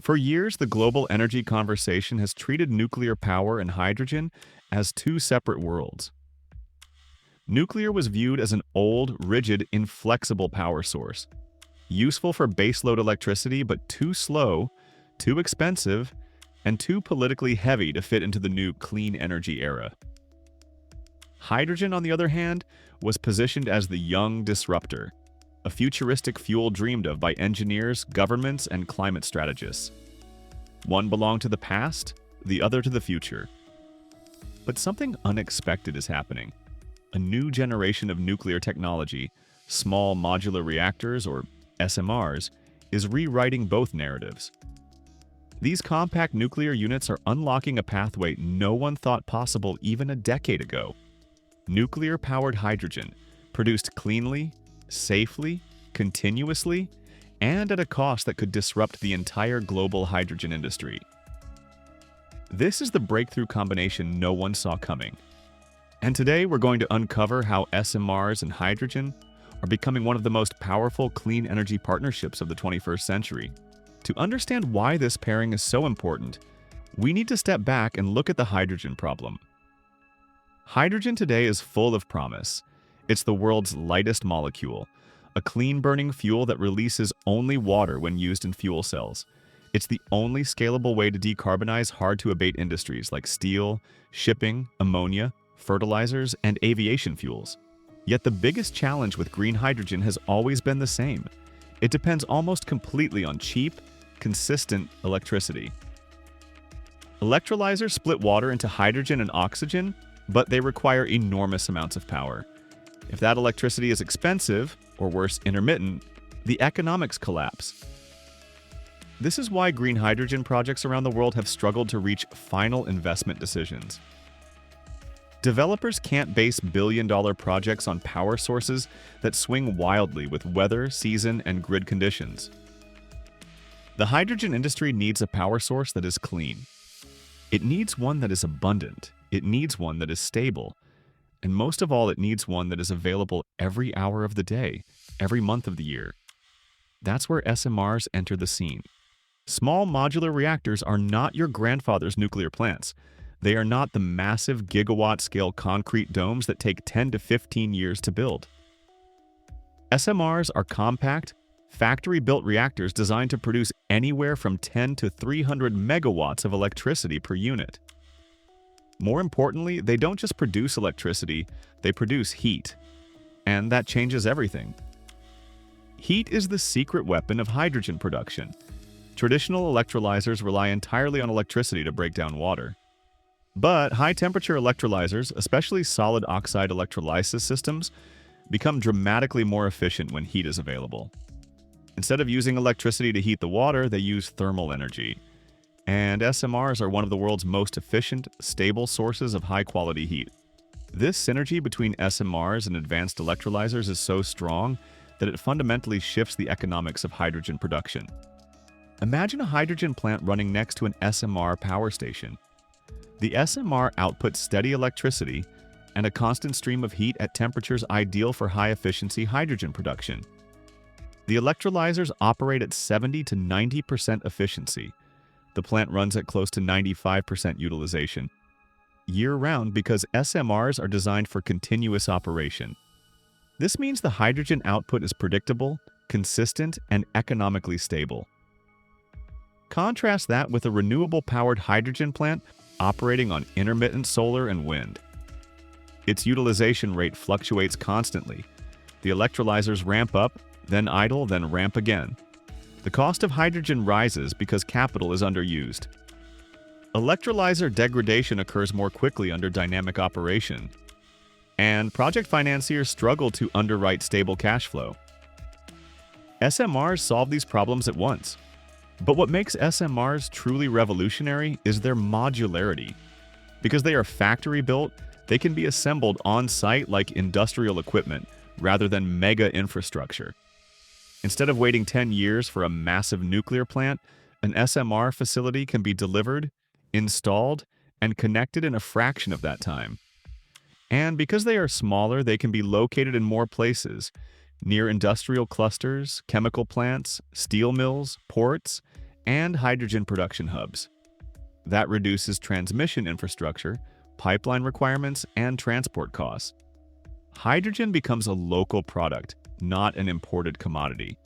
For years, the global energy conversation has treated nuclear power and hydrogen as two separate worlds. Nuclear was viewed as an old, rigid, inflexible power source, useful for baseload electricity but too slow, too expensive, and too politically heavy to fit into the new clean energy era. Hydrogen, on the other hand, was positioned as the young disruptor, a futuristic fuel dreamed of by engineers, governments, and climate strategists. One belonged to the past, the other to the future. But something unexpected is happening. A new generation of nuclear technology, small modular reactors or SMRs, is rewriting both narratives. These compact nuclear units are unlocking a pathway no one thought possible even a decade ago. Nuclear-powered hydrogen, produced cleanly, safely, continuously, and at a cost that could disrupt the entire global hydrogen industry. This is the breakthrough combination no one saw coming. And today we're going to uncover how SMRs and hydrogen are becoming one of the most powerful clean energy partnerships of the 21st century. To understand why this pairing is so important, we need to step back and look at the hydrogen problem. Hydrogen today is full of promise. It's the world's lightest molecule, a clean-burning fuel that releases only water when used in fuel cells. It's the only scalable way to decarbonize hard-to-abate industries like steel, shipping, ammonia, fertilizers, and aviation fuels. Yet the biggest challenge with green hydrogen has always been the same. It depends almost completely on cheap, consistent electricity. Electrolyzers split water into hydrogen and oxygen, but they require enormous amounts of power. If that electricity is expensive, or worse, intermittent, the economics collapse. This is why green hydrogen projects around the world have struggled to reach final investment decisions. Developers can't base billion-dollar projects on power sources that swing wildly with weather, season, and grid conditions. The hydrogen industry needs a power source that is clean. It needs one that is abundant. It needs one that is stable. And most of all, it needs one that is available every hour of the day, every month of the year. That's where SMRs enter the scene. Small modular reactors are not your grandfather's nuclear plants. They are not the massive gigawatt-scale concrete domes that take 10 to 15 years to build. SMRs are compact, factory-built reactors designed to produce anywhere from 10 to 300 megawatts of electricity per unit. More importantly, they don't just produce electricity, they produce heat. And that changes everything. Heat is the secret weapon of hydrogen production. Traditional electrolyzers rely entirely on electricity to break down water. But high-temperature electrolyzers, especially solid oxide electrolysis systems, become dramatically more efficient when heat is available. Instead of using electricity to heat the water, they use thermal energy. And SMRs are one of the world's most efficient, stable sources of high-quality heat. This synergy between SMRs and advanced electrolyzers is so strong that it fundamentally shifts the economics of hydrogen production. Imagine a hydrogen plant running next to an SMR power station. The SMR outputs steady electricity and a constant stream of heat at temperatures ideal for high-efficiency hydrogen production. The electrolyzers operate at 70 to 90% efficiency. The plant runs at close to 95% utilization year-round because SMRs are designed for continuous operation. This means the hydrogen output is predictable, consistent, and economically stable. Contrast that with a renewable-powered hydrogen plant operating on intermittent solar and wind. Its utilization rate fluctuates constantly. The electrolyzers ramp up, then idle, then ramp again. The cost of hydrogen rises because capital is underused. Electrolyzer degradation occurs more quickly under dynamic operation. And project financiers struggle to underwrite stable cash flow. SMRs solve these problems at once. But what makes SMRs truly revolutionary is their modularity. Because they are factory-built, they can be assembled on-site like industrial equipment rather than mega infrastructure. Instead of waiting 10 years for a massive nuclear plant, an SMR facility can be delivered, installed, and connected in a fraction of that time. And because they are smaller, they can be located in more places, near industrial clusters, chemical plants, steel mills, ports, and hydrogen production hubs. That reduces transmission infrastructure, pipeline requirements, and transport costs. Hydrogen becomes a local product, not an imported commodity.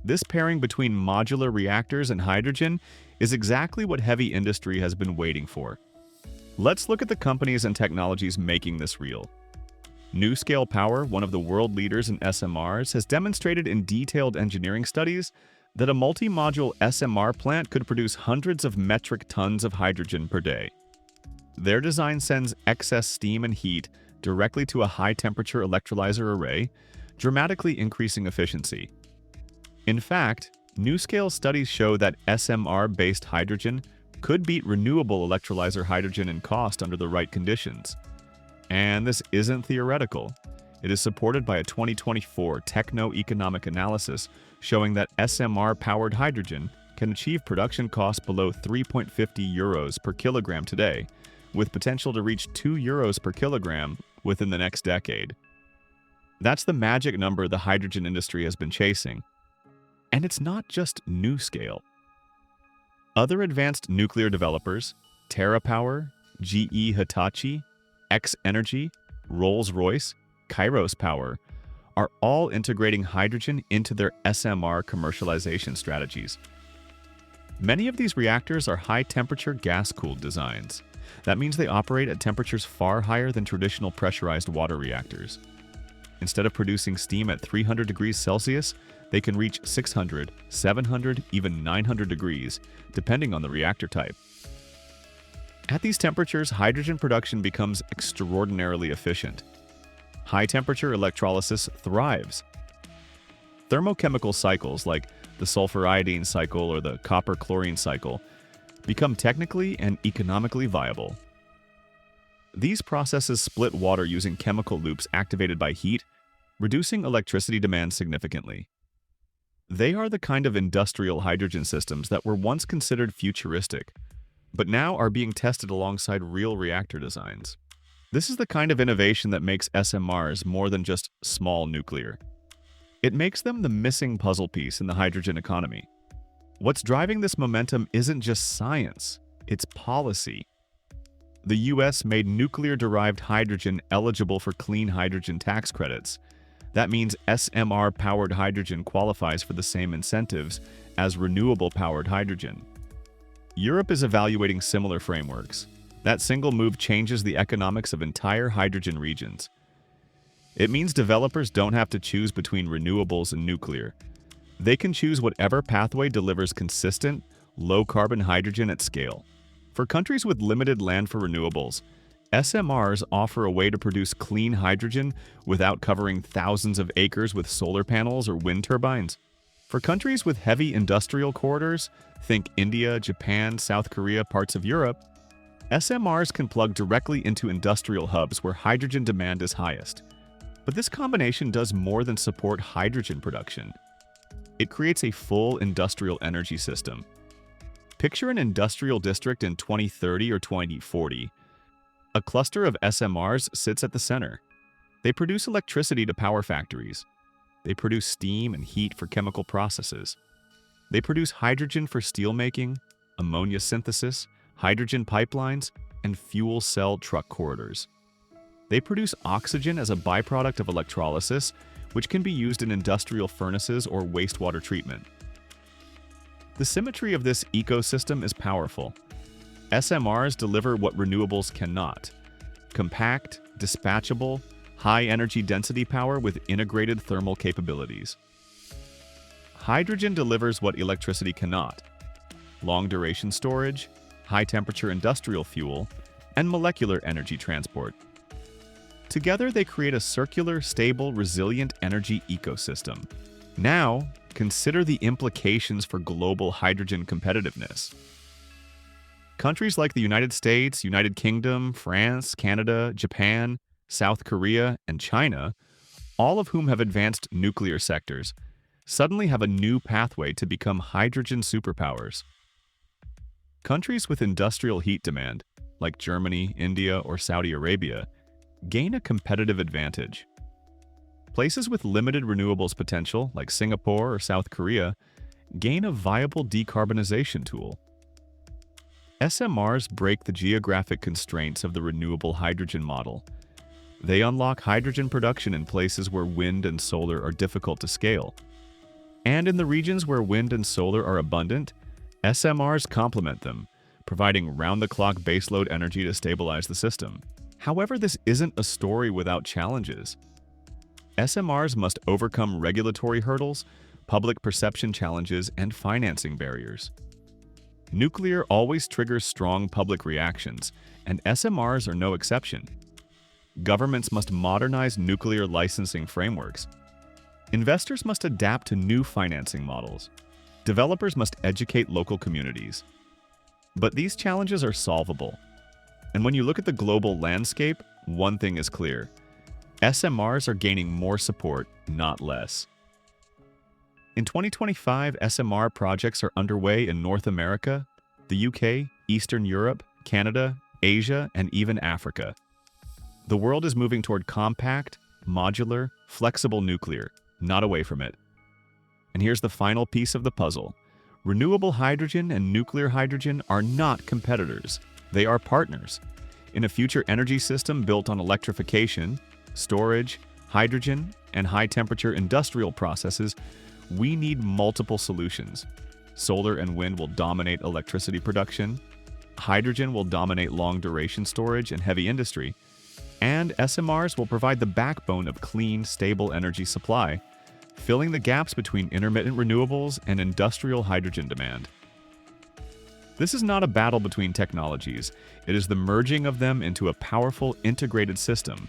This pairing between modular reactors and hydrogen is exactly what heavy industry has been waiting for. Let's look at the companies and technologies making this real. NuScale Power, one of the world leaders in SMRs, has demonstrated in detailed engineering studies that a multi-module SMR plant could produce hundreds of metric tons of hydrogen per day. Their design sends excess steam and heat directly to a high-temperature electrolyzer array, dramatically increasing efficiency. In fact, NuScale studies show that SMR-based hydrogen could beat renewable electrolyzer hydrogen in cost under the right conditions. And this isn't theoretical. It is supported by a 2024 techno-economic analysis showing that SMR-powered hydrogen can achieve production costs below 3.50 euros per kilogram today, with potential to reach 2 euros per kilogram within the next decade. That's the magic number the hydrogen industry has been chasing. And it's not just NuScale. Other advanced nuclear developers, TerraPower, GE Hitachi, X-Energy, Rolls-Royce, Kairos Power, are all integrating hydrogen into their SMR commercialization strategies. Many of these reactors are high-temperature gas-cooled designs. That means they operate at temperatures far higher than traditional pressurized water reactors. Instead of producing steam at 300 degrees Celsius, they can reach 600, 700, even 900 degrees, depending on the reactor type. At these temperatures, hydrogen production becomes extraordinarily efficient. High-temperature electrolysis thrives. Thermochemical cycles like the sulfur-iodine cycle or the copper-chlorine cycle become technically and economically viable. These processes split water using chemical loops activated by heat, reducing electricity demand significantly. They are the kind of industrial hydrogen systems that were once considered futuristic, but now are being tested alongside real reactor designs. This is the kind of innovation that makes SMRs more than just small nuclear. It makes them the missing puzzle piece in the hydrogen economy. What's driving this momentum isn't just science, it's policy. The US made nuclear-derived hydrogen eligible for clean hydrogen tax credits. That means SMR-powered hydrogen qualifies for the same incentives as renewable-powered hydrogen. Europe is evaluating similar frameworks. That single move changes the economics of entire hydrogen regions. It means developers don't have to choose between renewables and nuclear. They can choose whatever pathway delivers consistent, low-carbon hydrogen at scale. For countries with limited land for renewables, SMRs offer a way to produce clean hydrogen without covering thousands of acres with solar panels or wind turbines. For countries with heavy industrial corridors, think India, Japan, South Korea, parts of Europe, SMRs can plug directly into industrial hubs where hydrogen demand is highest. But this combination does more than support hydrogen production. It creates a full industrial energy system. Picture an industrial district in 2030 or 2040. A cluster of SMRs sits at the center. They produce electricity to power factories. They produce steam and heat for chemical processes. They produce hydrogen for steelmaking, ammonia synthesis, hydrogen pipelines, and fuel cell truck corridors. They produce oxygen as a byproduct of electrolysis, which can be used in industrial furnaces or wastewater treatment. The symmetry of this ecosystem is powerful. SMRs deliver what renewables cannot: compact, dispatchable, high-energy density power with integrated thermal capabilities. Hydrogen delivers what electricity cannot: long-duration storage, high-temperature industrial fuel, and molecular energy transport. Together, they create a circular, stable, resilient energy ecosystem. Now, consider the implications for global hydrogen competitiveness. Countries like the United States, United Kingdom, France, Canada, Japan, South Korea, and China, all of whom have advanced nuclear sectors, suddenly have a new pathway to become hydrogen superpowers. Countries with industrial heat demand, like Germany, India, or Saudi Arabia, gain a competitive advantage. Places with limited renewables potential, like Singapore or South Korea, gain a viable decarbonization tool. SMRs break the geographic constraints of the renewable hydrogen model. They unlock hydrogen production in places where wind and solar are difficult to scale. And in the regions where wind and solar are abundant, SMRs complement them, providing round-the-clock baseload energy to stabilize the system. However, this isn't a story without challenges. SMRs must overcome regulatory hurdles, public perception challenges, and financing barriers. Nuclear always triggers strong public reactions, and SMRs are no exception. Governments must modernize nuclear licensing frameworks. Investors must adapt to new financing models. Developers must educate local communities. But these challenges are solvable. And when you look at the global landscape, one thing is clear. SMRs are gaining more support, not less. In 2025, SMR projects are underway in North America, the UK, Eastern Europe, Canada, Asia, and even Africa. The world is moving toward compact, modular, flexible nuclear, not away from it. And here's the final piece of the puzzle. Renewable hydrogen and nuclear hydrogen are not competitors. They are partners. In a future energy system built on electrification, storage, hydrogen, and high-temperature industrial processes, we need multiple solutions. Solar and wind will dominate electricity production, hydrogen will dominate long-duration storage and heavy industry, and SMRs will provide the backbone of clean, stable energy supply, filling the gaps between intermittent renewables and industrial hydrogen demand. This is not a battle between technologies, it is the merging of them into a powerful, integrated system.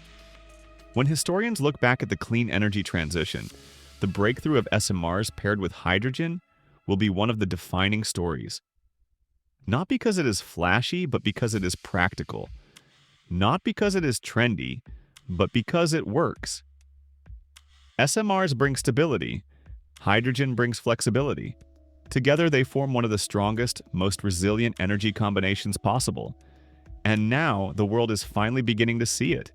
When historians look back at the clean energy transition, the breakthrough of SMRs paired with hydrogen will be one of the defining stories. Not because it is flashy, but because it is practical. Not because it is trendy, but because it works. SMRs bring stability. Hydrogen brings flexibility. Together, they form one of the strongest, most resilient energy combinations possible. And now, the world is finally beginning to see it.